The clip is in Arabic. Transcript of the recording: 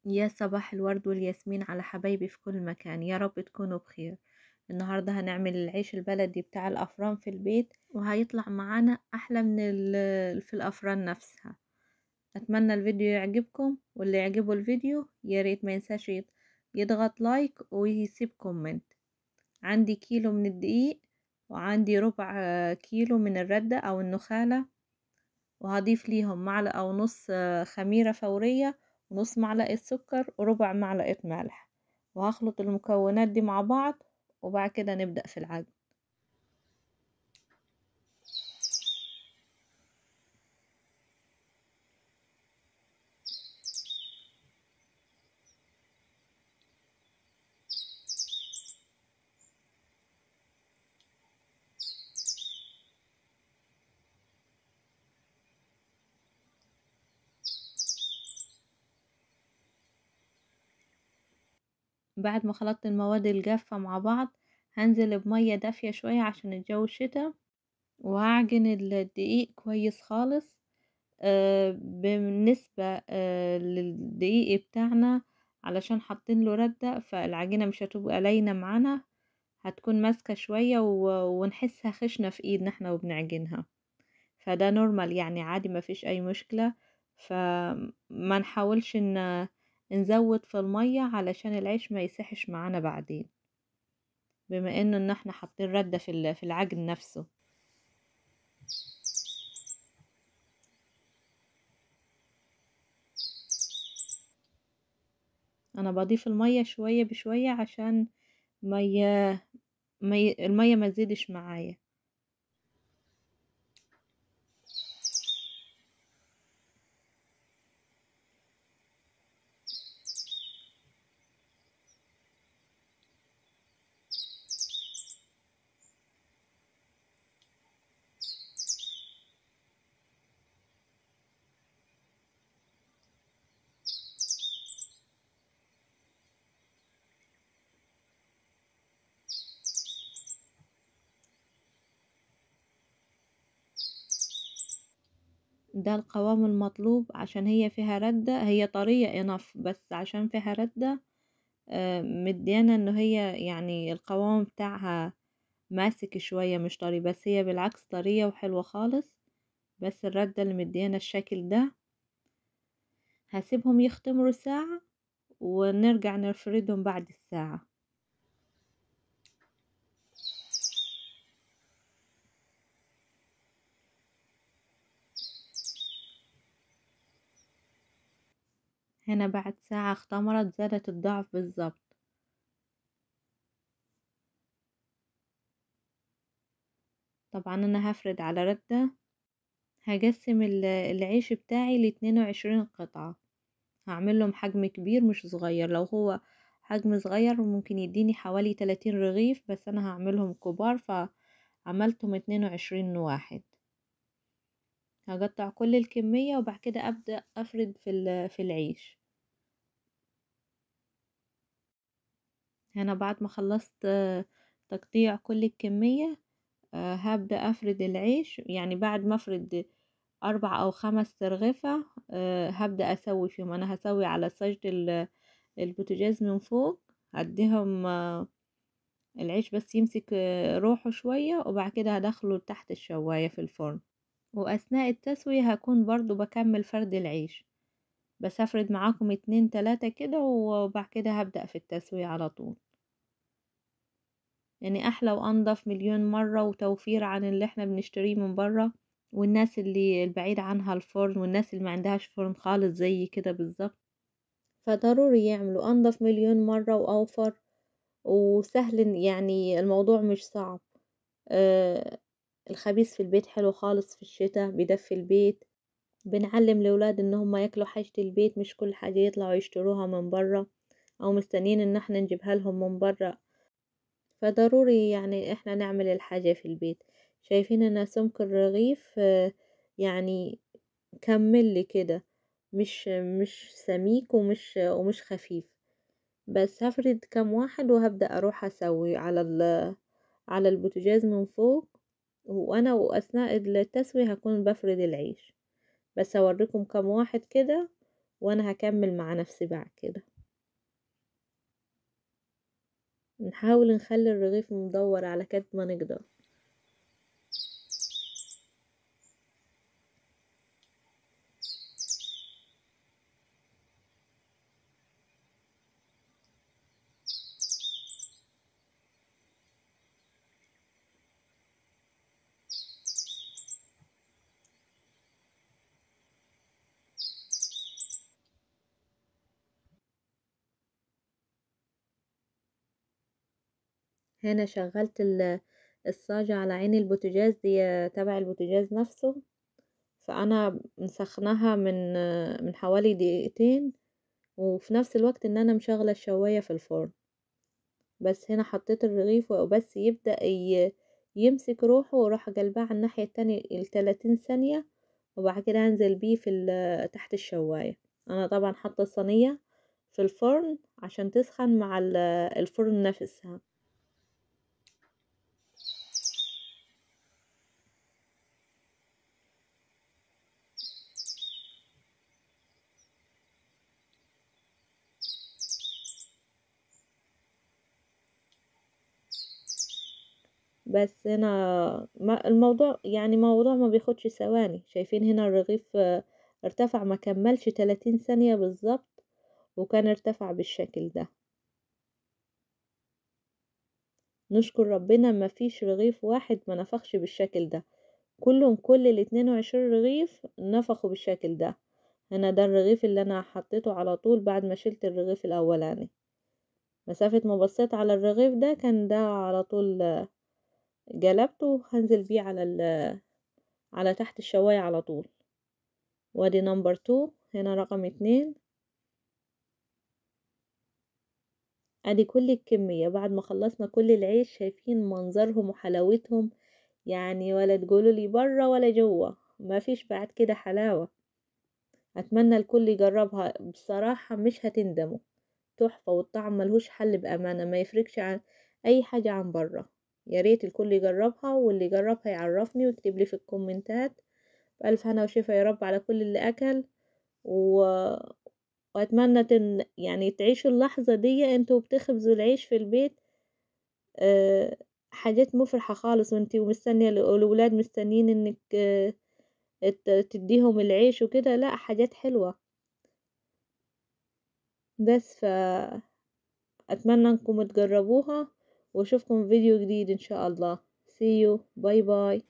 يا صباح الورد والياسمين على حبايبي في كل مكان، يا رب تكونوا بخير. النهاردة هنعمل العيش البلدي بتاع الأفران في البيت، وهيطلع معانا أحلى من في الأفران نفسها. أتمنى الفيديو يعجبكم، واللي يعجبه الفيديو ياريت ما ينساش يضغط لايك ويسيب كومنت. عندي كيلو من الدقيق، وعندي ربع كيلو من الردة أو النخالة، وهضيف ليهم معلقة ونص خميرة فورية، ونص معلقة سكر، وربع معلقة ملح. وهخلط المكونات دي مع بعض، وبعد كده نبدأ في العجن. بعد ما خلطت المواد الجافة مع بعض، هنزل بمية دافية شوية عشان الجو شتا، وهعجن الدقيق كويس خالص. بالنسبة للدقيق بتاعنا، علشان حاطين له ردة، فالعجينة مش هتبقى لاينة معانا، هتكون ماسكة شوية ونحسها خشنة في ايدنا احنا وبنعجنها. فده نورمال يعني، عادي مفيش اي مشكلة. فما نحاولش نزود في المية علشان العيش ما يسحش معانا بعدين، بما ان احنا حاطين ردة في العجن نفسه. انا بضيف المية شوية بشوية عشان المية ما تزيدش معايا. ده القوام المطلوب، عشان هي فيها ردة، هي طرية انف بس عشان فيها ردة. مديانا انه هي يعني القوام بتاعها ماسك شوية، مش طري، بس هي بالعكس طرية وحلوة خالص. بس الردة اللي مديانا الشكل ده. هسيبهم يختمروا ساعة، ونرجع نفردهم بعد الساعة. هنا بعد ساعة اختمرت، زادت الضعف بالظبط. طبعا انا هفرد على ردة. هقسم العيش بتاعي ل22 قطعة. هعمل لهم حجم كبير مش صغير، لو هو حجم صغير ممكن يديني حوالي 30 رغيف، بس انا هعملهم كبار فعملتهم 22 واحد. هقطع كل الكمية، وبعد كده ابدأ افرد في العيش. هنا بعد ما خلصت تقطيع كل الكمية، هبدأ افرد العيش. يعني بعد ما افرد 4 أو 5 ترغفة، هبدأ اسوي فيهم. انا هسوي على سجد البوتاجاز من فوق. هديهم العيش بس يمسك روحه شوية، وبعد كده هدخله تحت الشواية في الفرن. وأثناء التسوية هكون برضو بكمل فرد العيش، بس هفرد معاكم 2 3 كده، وبعد كده هبدأ في التسوية على طول. يعني أحلى وأنضف مليون مرة، وتوفير عن اللي احنا بنشتريه من برا. والناس اللي البعيد عنها الفرن، والناس اللي ما عندهاش فرن خالص زي كده بالظبط، فضروري يعملوا أنضف مليون مرة وأوفر وسهل. يعني الموضوع مش صعب. آه الخبيث في البيت حلو خالص في الشتاء، بيدفي البيت. بنعلم الأولاد ان هم ياكلوا حاجة البيت، مش كل حاجة يطلعوا يشتروها من برا، او مستنيين ان احنا نجيبها لهم من برا. فضروري يعني احنا نعمل الحاجة في البيت. شايفين ان سمك الرغيف يعني كمل كده، مش سميك ومش خفيف. بس هفرد كم واحد، وهبدأ اروح اسوي على البوتاجاز من فوق. واثناء التسوية هكون بفرد العيش. بس اوريكم كم واحد كده، وانا هكمل مع نفسي بعد كده. نحاول نخلي الرغيف مدور على قد ما نقدر. هنا شغلت الصاجة على عين البوتاجاز دي تبع البوتاجاز نفسه، فانا مسخناها من حوالي دقيقتين، وفي نفس الوقت ان انا مشغلة الشواية في الفرن. بس هنا حطيت الرغيف وبس يبدأ يمسك روحه، وراح قلبها على الناحية التانية ل30 ثانية، وبعد كده هنزل بيه تحت الشواية. انا طبعا حاطة الصينية في الفرن عشان تسخن مع الفرن نفسها. بس هنا الموضوع يعني موضوع ما بياخدش ثواني. شايفين هنا الرغيف ارتفع ما كملش 30 ثانية بالظبط، وكان ارتفع بالشكل ده. نشكر ربنا ما فيش رغيف واحد ما نفخش بالشكل ده، كل ال22 رغيف نفخوا بالشكل ده. هنا ده الرغيف اللي انا حطيته على طول بعد ما شلت الرغيف الاولاني. مسافة ما بصيت على الرغيف ده كان ده على طول جلبته، هنزل بيه على تحت الشواية على طول. وادي نمبر 2. هنا رقم 2. ادي كل الكمية بعد ما خلصنا كل العيش. شايفين منظرهم وحلاوتهم؟ يعني ولا تقولوا لي برا ولا جوا، ما فيش بعد كده حلاوة. اتمنى الكل يجربها، بصراحة مش هتندموا. تحفة، والطعم ملهوش حل بأمانة، ما يفرقش عن اي حاجة عن برا. يا ريت الكل يجربها، واللي يجربها يعرفني ويكتب لي في الكومنتات. بألف هنا وشفا يا رب على كل اللي أكل. و... وأتمنى يعني تعيشوا اللحظة دي انتوا بتخبزوا العيش في البيت. أه... حاجات مفرحة خالص، وانتي ومستنية الأولاد مستنيين انك تديهم العيش وكده. لا، حاجات حلوة. بس أتمنى انكم تجربوها، واشوفكم في فيديو جديد ان شاء الله. See you. باي باي.